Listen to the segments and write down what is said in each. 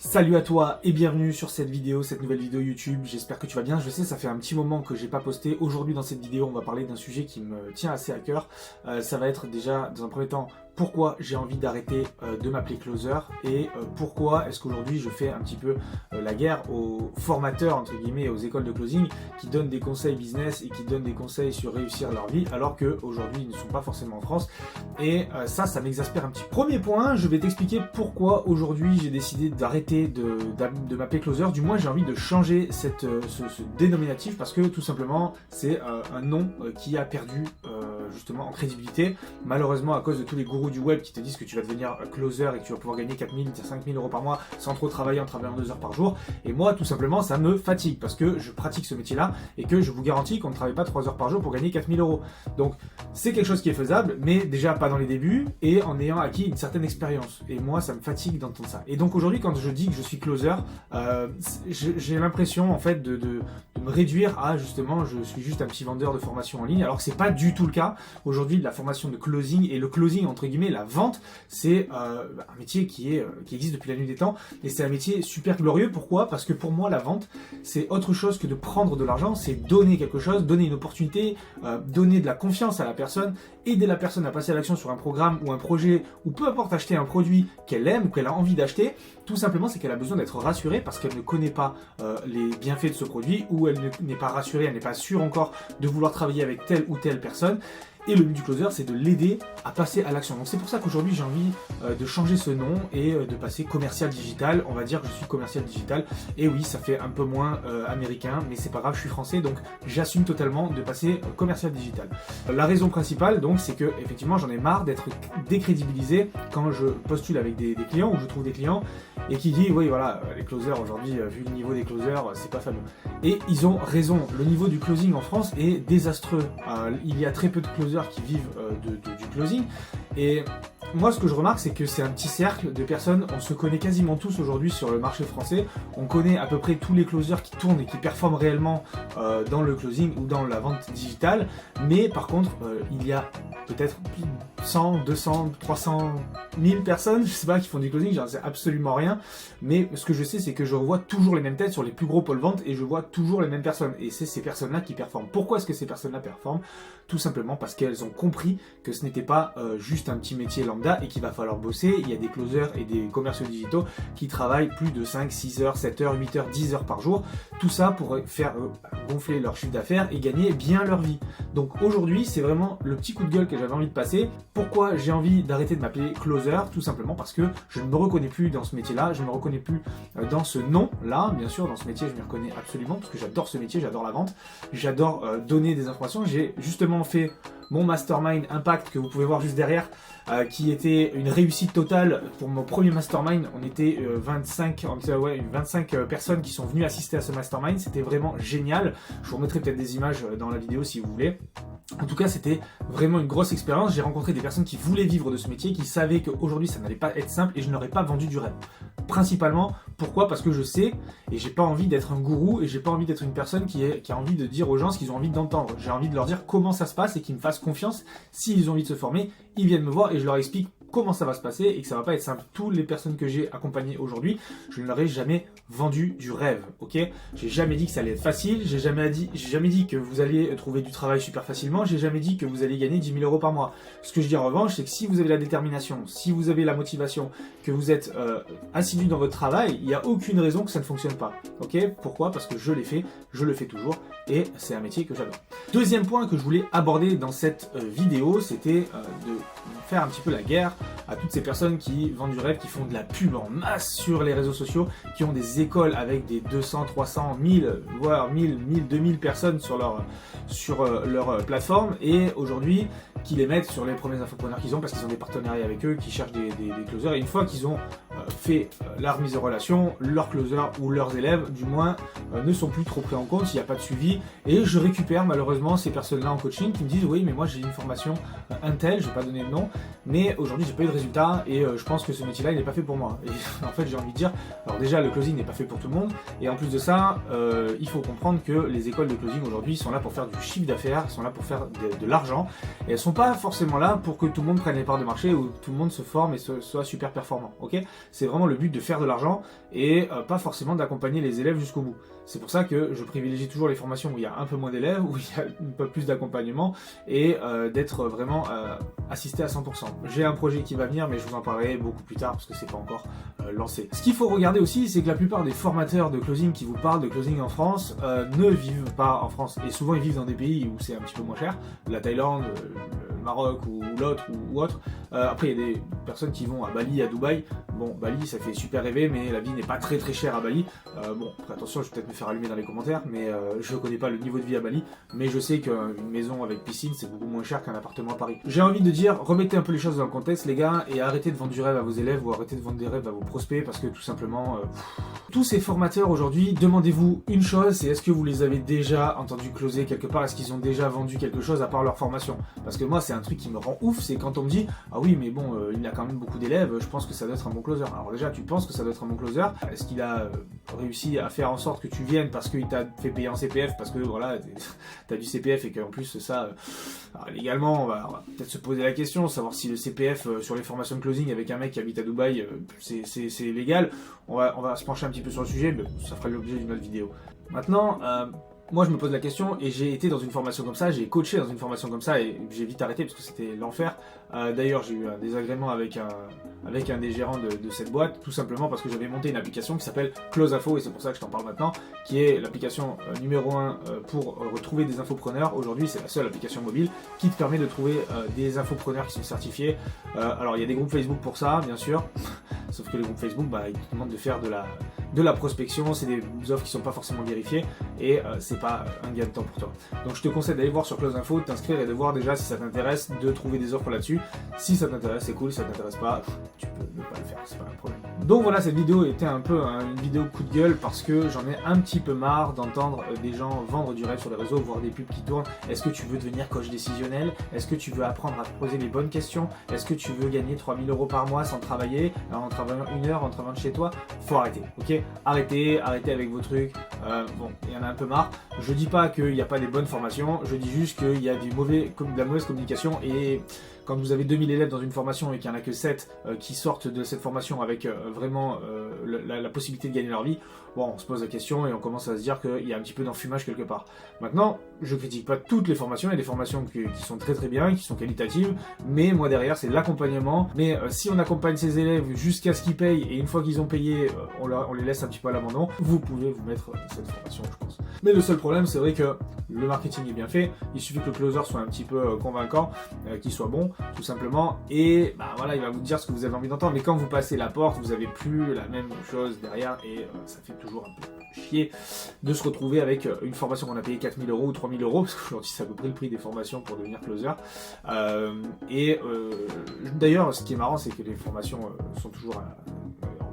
Salut à toi et bienvenue sur cette vidéo, cette nouvelle vidéo YouTube. J'espère que tu vas bien. Je sais, ça fait un petit moment que j'ai pas posté. Aujourd'hui dans cette vidéo, on va parler d'un sujet qui me tient assez à cœur. Ça va être déjà, dans un premier temps, pourquoi j'ai envie d'arrêter de m'appeler closer et pourquoi est-ce qu'aujourd'hui je fais un petit peu la guerre aux formateurs, entre guillemets, aux écoles de closing qui donnent des conseils business et qui donnent des conseils sur réussir leur vie alors qu'aujourd'hui ils ne sont pas forcément en France. Et ça m'exaspère un petit. Premier point, je vais t'expliquer pourquoi aujourd'hui j'ai décidé d'arrêter de m'appeler closer. Du moins j'ai envie de changer ce dénominatif parce que tout simplement c'est un nom qui a perdu justement en crédibilité, malheureusement à cause de tous les gourous du web qui te disent que tu vas devenir closer et que tu vas pouvoir gagner 4 000, 5 000 euros par mois sans trop travailler en travaillant 2 heures par jour. Et moi tout simplement ça me fatigue parce que je pratique ce métier là et que je vous garantis qu'on ne travaille pas 3 heures par jour pour gagner 4 000 euros. Donc c'est quelque chose qui est faisable, mais déjà pas dans les débuts et en ayant acquis une certaine expérience. Et moi ça me fatigue d'entendre ça. Et donc aujourd'hui quand je dis que je suis closer, j'ai l'impression en fait de me réduire à justement je suis juste un petit vendeur de formation en ligne, alors que c'est pas du tout le cas. Aujourd'hui la formation de closing et le closing entre guillemets, la vente, c'est un métier qui existe depuis la nuit des temps et c'est un métier super glorieux. Pourquoi? Parce que pour moi la vente c'est autre chose que de prendre de l'argent, c'est donner quelque chose, donner une opportunité, donner de la confiance à la personne, aider la personne à passer à l'action sur un programme ou un projet ou peu importe, acheter un produit qu'elle aime ou qu'elle a envie d'acheter. Tout simplement c'est qu'elle a besoin d'être rassurée parce qu'elle ne connaît pas les bienfaits de ce produit ou elle n'est pas rassurée, elle n'est pas sûre encore de vouloir travailler avec telle ou telle personne. Et le but du closer, c'est de l'aider à passer à l'action. Donc c'est pour ça qu'aujourd'hui j'ai envie de changer ce nom et de passer commercial digital. On va dire que je suis commercial digital. Et oui, ça fait un peu moins américain, mais c'est pas grave, je suis français, donc j'assume totalement de passer commercial digital. La raison principale, donc, c'est que effectivement j'en ai marre d'être décrédibilisé quand je postule avec des clients ou je trouve des clients et qui disent oui voilà, les closers aujourd'hui, vu le niveau des closers, c'est pas fameux. Et ils ont raison, le niveau du closing en France est désastreux. Il y a très peu de closers qui vivent du closing. Et moi, ce que je remarque, c'est que c'est un petit cercle de personnes. On se connaît quasiment tous aujourd'hui sur le marché français. On connaît à peu près tous les closers qui tournent et qui performent réellement dans le closing ou dans la vente digitale. Mais par contre, il y a peut-être 100, 200, 300 000 personnes, je sais pas, qui font du closing, j'en sais absolument rien. Mais ce que je sais, c'est que je revois toujours les mêmes têtes sur les plus gros pôles vente et je vois toujours les mêmes personnes. Et c'est ces personnes-là qui performent. Pourquoi est-ce que ces personnes-là performent? Tout simplement parce qu'elles ont compris que ce n'était pas juste un petit métier lambda et qu'il va falloir bosser. Il y a des closers et des commerciaux digitaux qui travaillent plus de 5, 6 heures, 7 heures, 8 heures, 10 heures par jour. Tout ça pour faire gonfler leur chiffre d'affaires et gagner bien leur vie. Donc aujourd'hui, c'est vraiment le petit coup de gueule que j'avais envie de passer. Pourquoi j'ai envie d'arrêter de m'appeler closer? Tout simplement parce que je ne me reconnais plus dans ce métier-là, je ne me reconnais plus dans ce nom-là. Bien sûr, dans ce métier, je me reconnais absolument parce que j'adore ce métier, j'adore la vente, j'adore donner des informations. J'ai justement fait mon mastermind Impact que vous pouvez voir juste derrière, qui était une réussite totale. Pour mon premier mastermind, on était 25 personnes qui sont venues assister à ce mastermind. C'était vraiment génial. Je vous remettrai peut-être des images dans la vidéo si vous voulez. En tout cas, c'était vraiment une grosse expérience. J'ai rencontré des personnes qui voulaient vivre de ce métier, qui savaient qu'aujourd'hui ça n'allait pas être simple et je ne leur ai pas vendu du rêve. Principalement, pourquoi? Parce que je sais et j'ai pas envie d'être un gourou et j'ai pas envie d'être une personne qui a envie de dire aux gens ce qu'ils ont envie d'entendre. J'ai envie de leur dire comment ça se passe et qu'ils me fassent confiance. S'ils ont envie de se former, ils viennent me voir et je leur explique comment ça va se passer et que ça va pas être simple. Toutes les personnes que j'ai accompagnées aujourd'hui, je ne leur ai jamais vendu du rêve, ok? J'ai jamais dit que ça allait être facile, j'ai jamais dit que vous alliez trouver du travail super facilement, j'ai jamais dit que vous alliez gagner 10 000 euros par mois. Ce que je dis en revanche, c'est que si vous avez la détermination, si vous avez la motivation, que vous êtes assidu dans votre travail, il n'y a aucune raison que ça ne fonctionne pas, ok? Pourquoi? Parce que je l'ai fait, je le fais toujours et c'est un métier que j'adore. Deuxième point que je voulais aborder dans cette vidéo, c'était de faire un petit peu la guerre à toutes ces personnes qui vendent du rêve, qui font de la pub en masse sur les réseaux sociaux, qui ont des écoles avec des 200, 300, 1000, voire 1000, 2000 personnes sur leur plateforme et aujourd'hui qui les mettent sur les premiers infopreneurs qu'ils ont parce qu'ils ont des partenariats avec eux, qui cherchent des closers et une fois qu'ils ont fait leur mise en relation, leurs closers ou leurs élèves du moins ne sont plus trop pris en compte, il n'y a pas de suivi et je récupère malheureusement ces personnes-là en coaching qui me disent oui mais moi j'ai une formation Intel, je vais pas donner de nom, mais aujourd'hui j'ai pas eu de résultat et je pense que ce métier-là il n'est pas fait pour moi. Et en fait j'ai envie de dire, alors déjà le closing n'est pas fait pour tout le monde et en plus de ça il faut comprendre que les écoles de closing aujourd'hui sont là pour faire du chiffre d'affaires, sont là pour faire de l'argent et elles sont pas forcément là pour que tout le monde prenne les parts de marché ou tout le monde se forme et soit super performant, ok? c'est vraiment le but de faire de l'argent et pas forcément d'accompagner les élèves jusqu'au bout. C'est pour ça que je privilégie toujours les formations où il y a un peu moins d'élèves, où il y a un peu plus d'accompagnement et d'être vraiment assisté à 100%. J'ai un projet qui va venir, mais je vous en parlerai beaucoup plus tard parce que c'est pas encore lancé. Ce qu'il faut regarder aussi, c'est que la plupart des formateurs de closing qui vous parlent de closing en France ne vivent pas en France. Et souvent ils vivent dans des pays où c'est un petit peu moins cher, la Thaïlande, le Maroc ou l'autre ou autre. Après il y a des personnes qui vont à Bali, à Dubaï. Bon, Bali ça fait super rêver, mais la vie n'est pas très chère à Bali. Bon, après, attention, je vais peut-être me faire allumer dans les commentaires, mais je ne connais pas le niveau de vie à Bali, mais je sais qu'une maison avec piscine c'est beaucoup moins cher qu'un appartement à Paris. J'ai envie de dire, remettez un peu les choses dans le contexte les gars, et arrêtez de vendre du rêve à vos élèves ou arrêtez de vendre des rêves à vos prospects, parce que tout simplement, tous ces formateurs aujourd'hui, demandez-vous une chose, c'est est-ce que vous les avez déjà entendus closer quelque part, est-ce qu'ils ont déjà vendu quelque chose à part leur formation? Parce que moi c'est un truc qui me rend ouf, c'est quand on me dit ah oui mais bon il a quand même beaucoup d'élèves, je pense que ça doit être un bon closer. Alors déjà tu penses que ça doit être un bon closer, est-ce qu'il a réussi à faire en sorte que tu viennes parce qu'il t'a fait payer en CPF, parce que voilà t'as du CPF et qu'en plus ça légalement on va peut-être se poser la question, savoir si le CPF sur les formations de closing avec un mec qui habite à Dubaï c'est légal. On va se pencher un petit peu sur le sujet, mais ça fera l'objet d'une autre vidéo. Maintenant moi je me pose la question, et j'ai été dans une formation comme ça, j'ai coaché dans une formation comme ça et j'ai vite arrêté parce que c'était l'enfer. D'ailleurs j'ai eu un désagrément avec un des gérants de cette boîte, tout simplement parce que j'avais monté une application qui s'appelle Close Info, et c'est pour ça que je t'en parle maintenant, qui est l'application numéro 1 pour retrouver des infopreneurs. Aujourd'hui c'est la seule application mobile qui te permet de trouver des infopreneurs qui sont certifiés. Alors il y a des groupes Facebook pour ça bien sûr, sauf que les groupes Facebook ils te demandent de faire de la prospection, c'est des offres qui sont pas forcément vérifiées et c'est pas un gain de temps pour toi. Donc je te conseille d'aller voir sur Close Info, de t'inscrire et de voir déjà si ça t'intéresse, de trouver des offres là-dessus. Si ça t'intéresse c'est cool, si ça t'intéresse pas, tu peux ne pas le faire, c'est pas un problème. Donc voilà, cette vidéo était un peu une vidéo coup de gueule parce que j'en ai un petit peu marre d'entendre des gens vendre du rêve sur les réseaux, voir des pubs qui tournent. Est-ce que tu veux devenir coach décisionnel? Est-ce que tu veux apprendre à te poser les bonnes questions? Est-ce que tu veux gagner 3000 € par mois sans travailler, en travaillant 1 heure, en travaillant de chez toi? Faut arrêter, ok? Arrêtez avec vos trucs. Bon, il y en a un peu marre. Je dis pas qu'il n'y a pas des bonnes formations, je dis juste qu'il y a de la mauvaise communication, et quand vous avez 2000 élèves dans une formation et qu'il n'y en a que 7 qui sortent de cette formation avec vraiment la possibilité de gagner leur vie, bon, on se pose la question et on commence à se dire qu'il y a un petit peu d'enfumage quelque part. Maintenant, je critique pas toutes les formations, il y a des formations qui sont très bien, qui sont qualitatives, mais moi derrière c'est l'accompagnement. Mais si on accompagne ces élèves jusqu'à ce qu'ils payent, et une fois qu'ils ont payé, on les laisse un petit peu à l'abandon, vous pouvez vous mettre cette formation, je pense. Mais le seul problème, c'est vrai que le marketing est bien fait, il suffit que le closer soit un petit peu convaincant, qu'il soit bon, tout simplement, et voilà, il va vous dire ce que vous avez envie d'entendre. Mais quand vous passez la porte, vous avez plus la même chose derrière, et ça fait toujours un peu chier de se retrouver avec une formation qu'on a payé 4000 € ou 3000 €, parce qu'aujourd'hui c'est à peu près le prix des formations pour devenir closer. D'ailleurs, ce qui est marrant, c'est que les formations sont toujours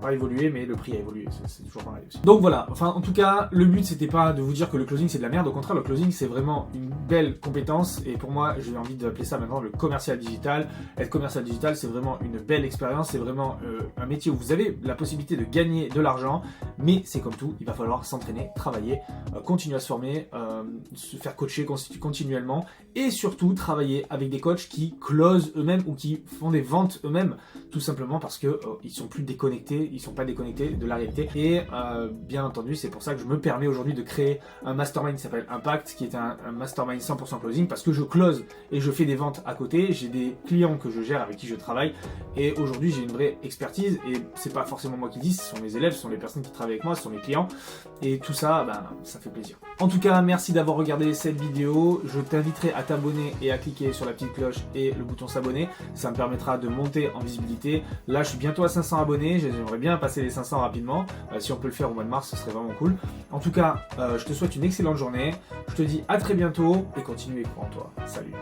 pas évolué, mais le prix a évolué, c'est toujours pareil aussi. Donc voilà, enfin en tout cas, le but c'était pas de vous dire que le closing c'est de la merde, au contraire le closing c'est vraiment une belle compétence, et pour moi j'ai envie d'appeler ça maintenant le commercial digital. Être commercial digital c'est vraiment une belle expérience, c'est vraiment un métier où vous avez la possibilité de gagner de l'argent, mais c'est comme tout, il va falloir s'entraîner, travailler, continuer à se former, se faire coacher continuellement, et surtout travailler avec des coachs qui closent eux-mêmes ou qui font des ventes eux-mêmes, tout simplement parce que ils sont plus déconnectés, ils sont pas déconnectés de la réalité. Et bien entendu, c'est pour ça que je me permets aujourd'hui de créer un mastermind qui s'appelle Impact, qui est un mastermind 100% closing, parce que je close et je fais des ventes à côté, j'ai des clients que je gère, avec qui je travaille, et aujourd'hui j'ai une vraie expertise, et c'est pas forcément moi qui dis, ce sont mes élèves, ce sont les personnes qui travaillent avec moi, ce sont mes clients, et tout ça, ça fait plaisir. En tout cas, merci d'avoir regardé cette vidéo, je t'inviterai à t'abonner et à cliquer sur la petite cloche et le bouton s'abonner, ça me permettra de monter en visibilité. Là je suis bientôt à 500 abonnés, j'aimerais bien passer les 500 rapidement, si on peut le faire au mois de mars ce serait vraiment cool. En tout cas, je te souhaite une excellente journée, je te dis à très bientôt et continue et crois en toi. Salut.